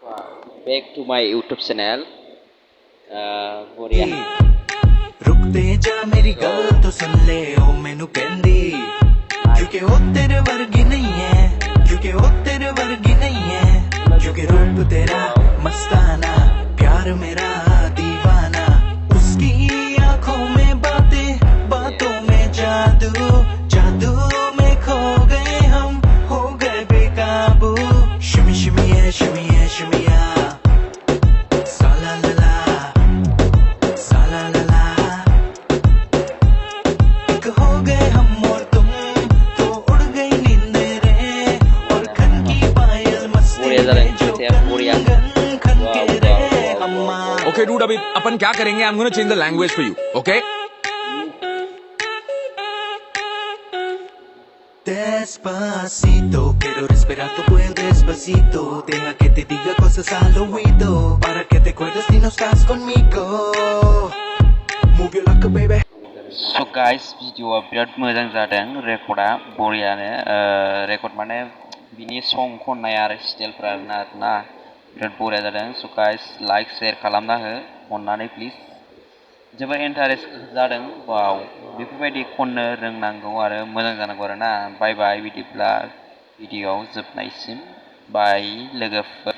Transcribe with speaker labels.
Speaker 1: Back to my YouTube channel. Boria.
Speaker 2: रुकते जा मेरी गल तो सुन ले ओ मैनू कहंदी क्योंकि ओ तेरे वर्गी नहीं है क्योंकि ओ तेरे वर्गी नहीं है क्योंकि रूप तेरा मस्ताना प्यार मेरा दीवाना उसकी आंखों में बातें बातों में जादू जादू में खो गए हम हो गए बेकाबू शिमी शिमी है शिमिया साला लला साला लला एक हो गए हम और तुम तो उड़ गई नींद रे और खन की पायल मस्ती में जो खन के रे अम्मा
Speaker 3: Okay, dude, अभी अपन क्या करेंगे? I'm gonna change the language for you. Okay?
Speaker 2: Despacito, quiero respirar tu cuello despacito. Deja que te diga cosas al oído para que te acuerdes si no estás conmigo. Move your luck, baby.
Speaker 1: So guys, video birat मोजां जादों रेकर्डा बरियानो record माने बिनि सं खननाय आरो स्टाइलफोरा आरोना बिराद बरिया जादों so guys लाइक शेयार खालामना हो अननानै प्लिज जोबोर इन्टारेस्ट जादों वाव बेफोरबायदि खननो रोंनांगौ आरो मोजां जानांगौ आरोना बाय बाय बिदिब्ला भिडिअ जोबनायसिम बाय लोगोफोर